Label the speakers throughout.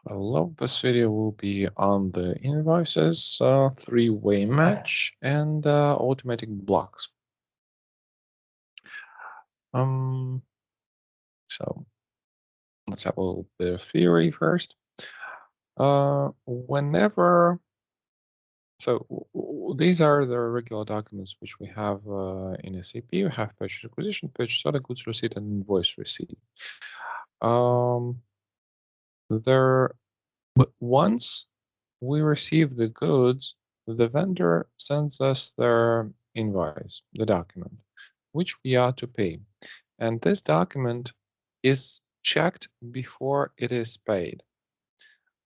Speaker 1: Hello, this video will be on the invoices, three-way match, and automatic blocks. So let's have a little bit of theory first. These are the regular documents which we have in SAP. We have purchase acquisition, purchase order, goods receipt, and invoice receipt. But once we receive the goods, the vendor sends us their invoice, the document, which we are to pay. And this document is checked before it is paid.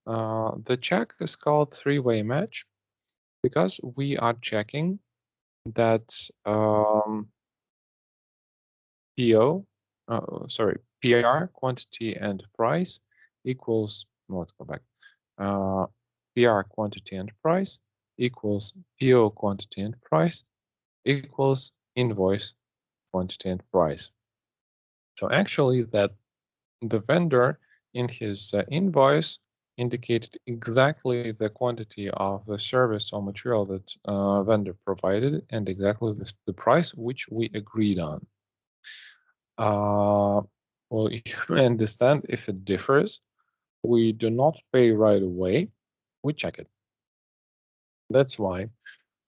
Speaker 1: The check is called three-way match because we are checking that PR, quantity and price equals, let's go back. PR quantity and price equals PO quantity and price equals invoice quantity and price. So actually that the vendor in his invoice indicated exactly the quantity of the service or material that vendor provided and exactly the price which we agreed on. Well, you understand if it differs, we do not pay right away, we check it. That's why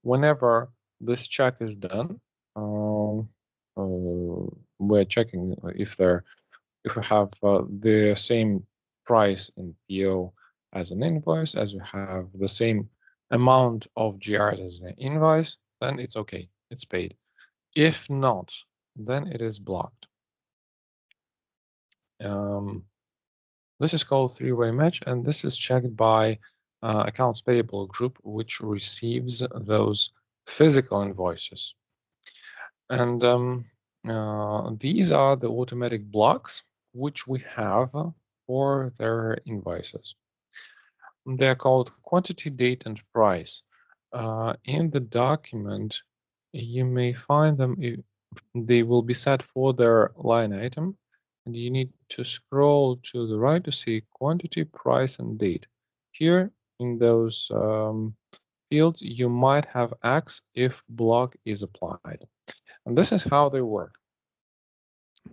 Speaker 1: whenever this check is done, we're checking if we have the same price in PO as an invoice, as we have the same amount of GRs as the invoice, then it's okay, it's paid. If not, then it is blocked. This is called three-way match, and this is checked by accounts payable group, which receives those physical invoices. And these are the automatic blocks which we have for their invoices. They're called quantity, date, and price. In the document, you may find them. They will be set for their line item, and you need to scroll to the right to see quantity, price, and date. Here in those fields, you might have X if block is applied. And this is how they work.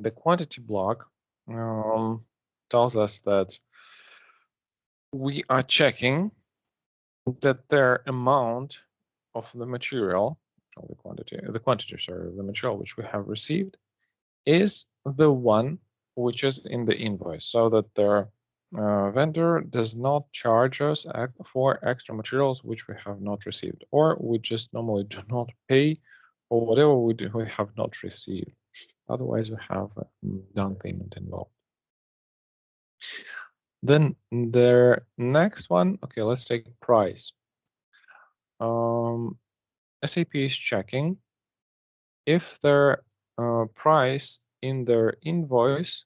Speaker 1: The quantity block tells us that we are checking that their amount of the material, or the quantity, of the material which we have received is the one which is in the invoice, so that their vendor does not charge us for extra materials which we have not received, or we just normally do not pay for whatever we have not received. Otherwise, we have down payment involved. Then the next one, okay, let's take price. SAP is checking if their price in their invoice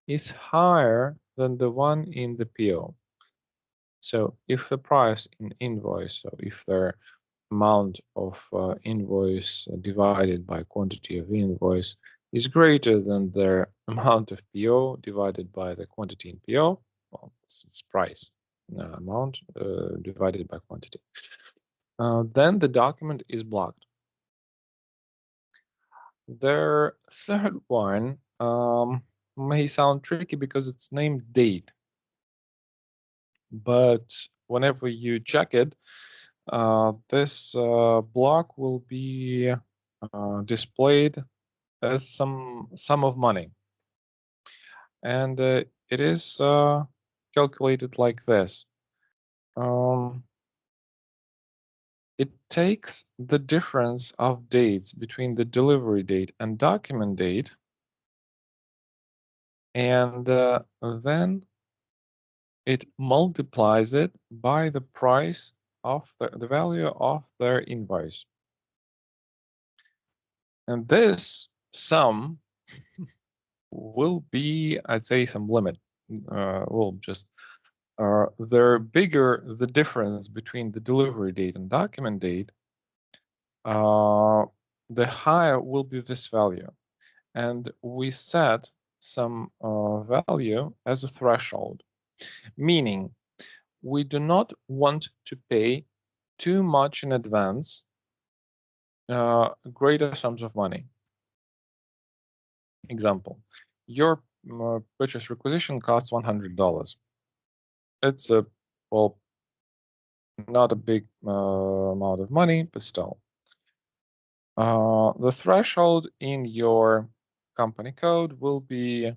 Speaker 1: is higher than the one in the PO. So if the price in invoice, so if their amount of invoice divided by quantity of invoice is greater than their amount of PO divided by the quantity in PO, well, it's price amount divided by quantity. Then the document is blocked. Their third one may sound tricky because it's named date, but whenever you check it, this block will be displayed as some sum of money, and it is calculated like this. It takes the difference of dates between the delivery date and document date, and then it multiplies it by the price of the value of their invoice. And this sum will be, I'd say, some limit. Will just the bigger the difference between the delivery date and document date, the higher will be this value. And we set some value as a threshold, meaning we do not want to pay too much in advance, greater sums of money. Example, your purchase requisition costs $100. It's well, not a big amount of money, but still. The threshold in your company code will be,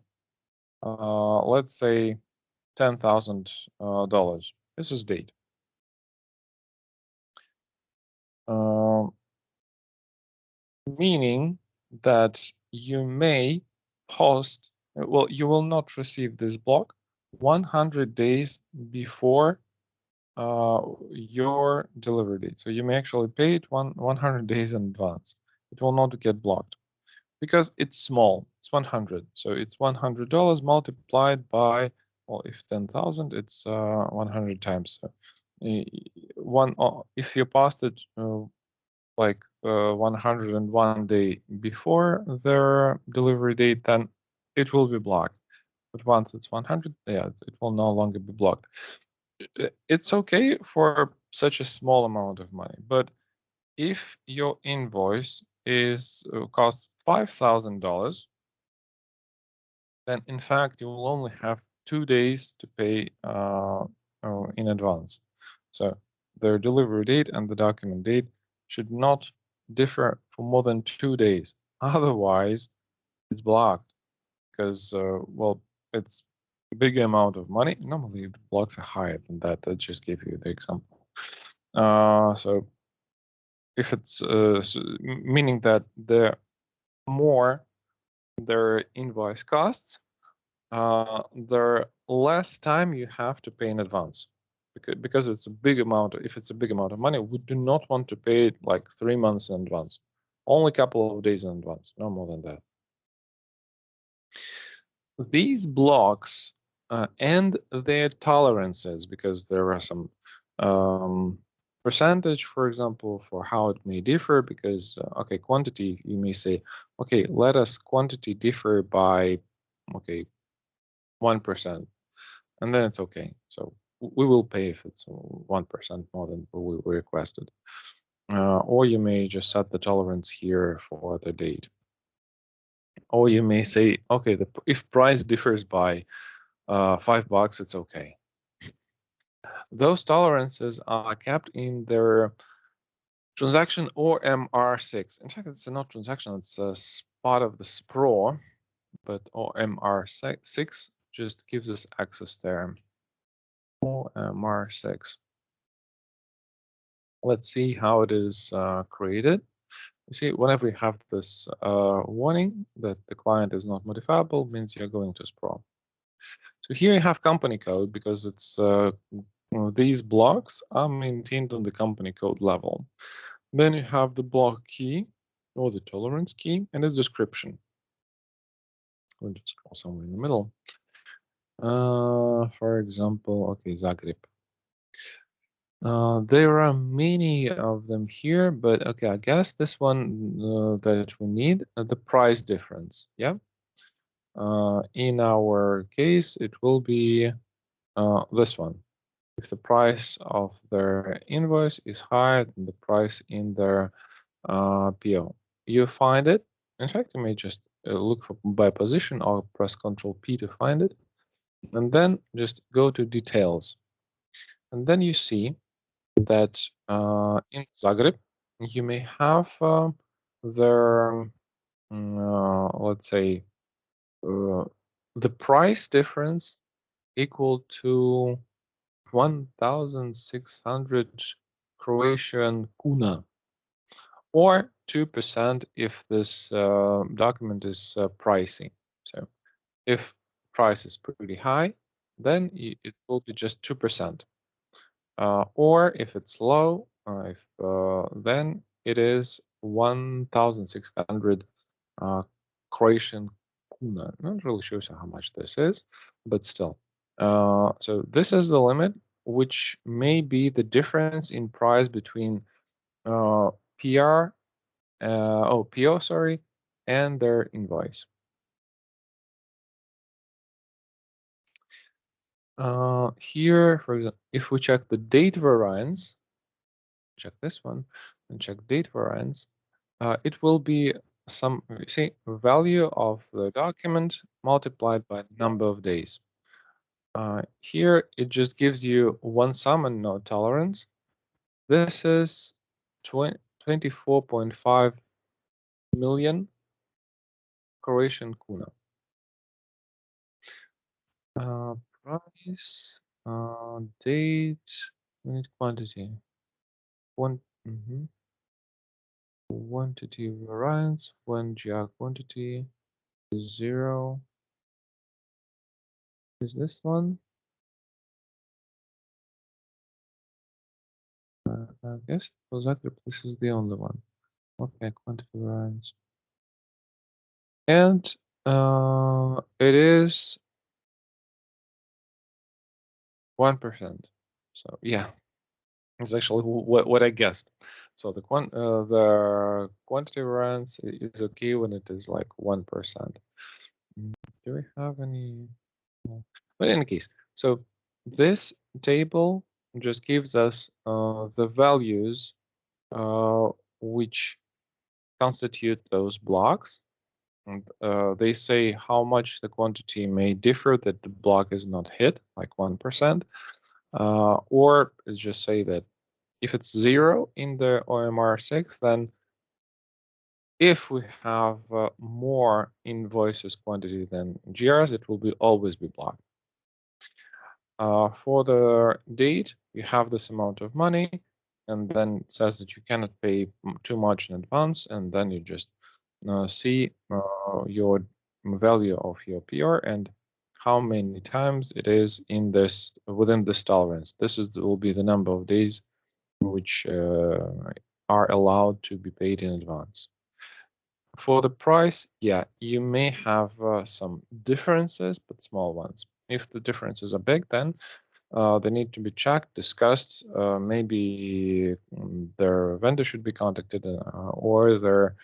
Speaker 1: let's say, $10,000. This is date. Meaning that you may post, well, you will not receive this block 100 days before your delivery date. So you may actually pay it 100 days in advance. It will not get blocked because it's small. It's 100. So it's $100 multiplied by, well, if 10,000, it's 100 times. So if you post it like 101 day before their delivery date, then it will be blocked. But once it's 100, yeah, it will no longer be blocked. It's okay for such a small amount of money, but if your invoice is costs $5,000, then in fact you will only have 2 days to pay in advance. So their delivery date and the document date should not differ for more than 2 days. Otherwise, it's blocked because, well, it's a big amount of money. Normally, the blocks are higher than that. I just gave you the example. So if it's meaning that the more their invoice costs, the less time you have to pay in advance, because it's a big amount. If it's a big amount of money, we do not want to pay it like 3 months in advance, only a couple of days in advance, no more than that. These blocks and their tolerances, because there are some percentage, for example, for how it may differ, because okay, quantity, you may say, okay, let us quantity differ by, okay, 1%, and then it's okay. So we will pay if it's 1% more than we requested. Or you may just set the tolerance here for the date. Or you may say, okay, if price differs by $5, it's okay. Those tolerances are kept in their transaction OMR6. In fact, it's not transaction, it's a part of the SPRO, but OMR6 just gives us access there. OMR6. Let's see how it is created. You see, whenever you have this warning that the client is not modifiable, means you're going to SPRO. So here you have company code, because it's these blocks are maintained on the company code level. Then you have the block key or the tolerance key and its description. We'll just scroll somewhere in the middle. For example, okay, Zagreb. There are many of them here, but okay, I guess this one that we need, the price difference. Yeah. In our case, it will be this one. If the price of their invoice is higher than the price in their PO, you find it. In fact, you may just look for by position or press Ctrl P to find it, and then just go to details, and then you see that in Zagreb you may have their let's say the price difference equal to 1,600 Croatian kuna, or 2% if this document is pricing. So if price is pretty high, then it will be just 2%. Or if it's low, then it is 1,600 Croatian kuna. Not really sure how much this is, but still. So this is the limit, which may be the difference in price between PO, sorry, and their invoice. Here, for example, if we check the date variance, check this one, and check date variance, it will be some, see, value of the document multiplied by the number of days. Here, it just gives you one sum and no tolerance. This is 24.5 million Croatian kuna. Price, date, unit quantity. Quantity variance when GR quantity is 0. Is this one? I guess exactly this is the only one. Okay, quantity variance. And it is 1%. So yeah, it's actually what I guessed. So the quantity variance is okay when it is like 1%. Do we have any? No. But in any case, so this table just gives us the values which constitute those blocks. And they say how much the quantity may differ that the block is not hit, like 1%, or it's just say that if it's 0 in the OMR6, then if we have more invoices quantity than GRs, it will always be blocked. For the date, you have this amount of money, and then it says that you cannot pay too much in advance, and then you just see your value of your PR and how many times it is in this within this tolerance. This will be the number of days which are allowed to be paid in advance. For the price, yeah, you may have some differences, but small ones. If the differences are big, then they need to be checked, discussed. Maybe their vendor should be contacted, or their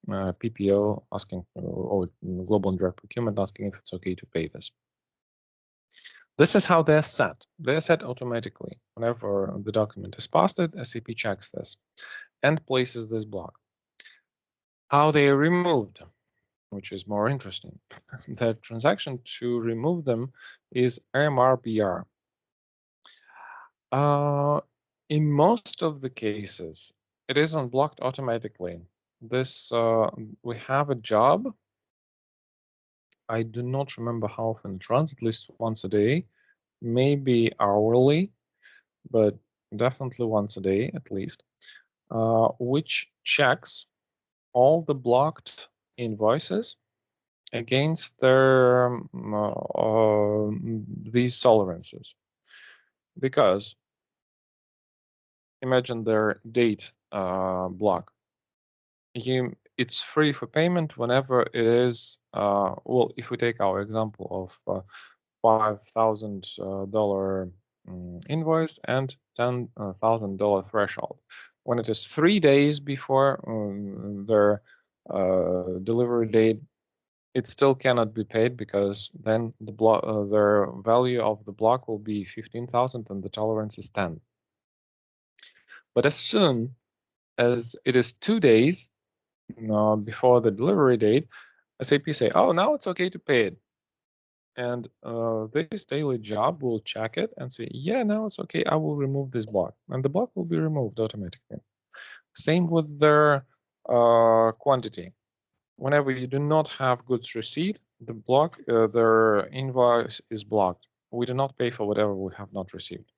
Speaker 1: PPO asking, or global and direct procurement asking if it's okay to pay this. This is how they're set. They're set automatically. Whenever the document is posted, SAP checks this and places this block. How they are removed, which is more interesting. The transaction to remove them is MRBR. In most of the cases, it is unblocked automatically. This we have a job. I do not remember how often it runs, at least once a day, maybe hourly, but definitely once a day at least, which checks all the blocked invoices against their these tolerances. Because imagine their date block. It's free for payment whenever it is, well, if we take our example of $5,000 invoice and $10,000 threshold. When it is 3 days before their delivery date, it still cannot be paid because then their value of the block will be 15,000 and the tolerance is 10. But as soon as it is 2 days before the delivery date, SAP say, oh, now it's okay to pay it. And this daily job will check it and say, yeah, now it's okay, I will remove this block. And the block will be removed automatically. Same with their quantity. Whenever you do not have goods receipt, the block, their invoice is blocked. We do not pay for whatever we have not received.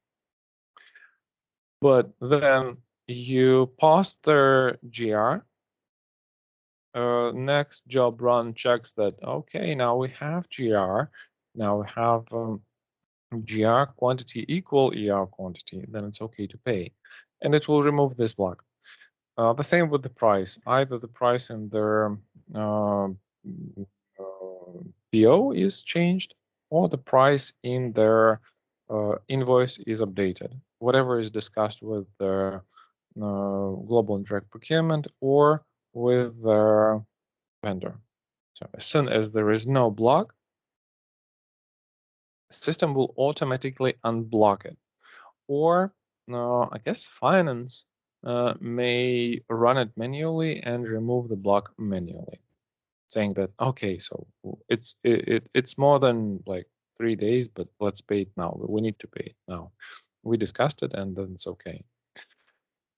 Speaker 1: But then you pass their GR, next job run checks that, okay, now we have GR, now we have GR quantity equal ER quantity, then it's okay to pay. And it will remove this block. The same with the price. Either the price in their PO is changed or the price in their invoice is updated. Whatever is discussed with their global and direct procurement or with their vendor. So as soon as there is no block, system will automatically unblock it. Or I guess finance may run it manually and remove the block manually, saying that okay, so it's more than like 3 days, but let's pay it now. We need to pay it now. We discussed it, and then it's okay.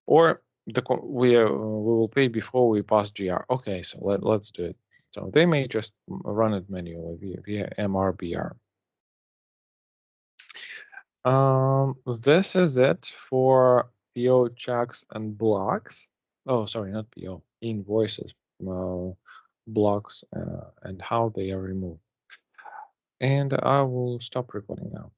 Speaker 1: Or we will pay before we pass GR. Okay, so let's do it. So they may just run it manually via MRBR. This is it for PO checks and blocks. Oh, sorry, not PO, invoices, blocks, and how they are removed. And I will stop recording now.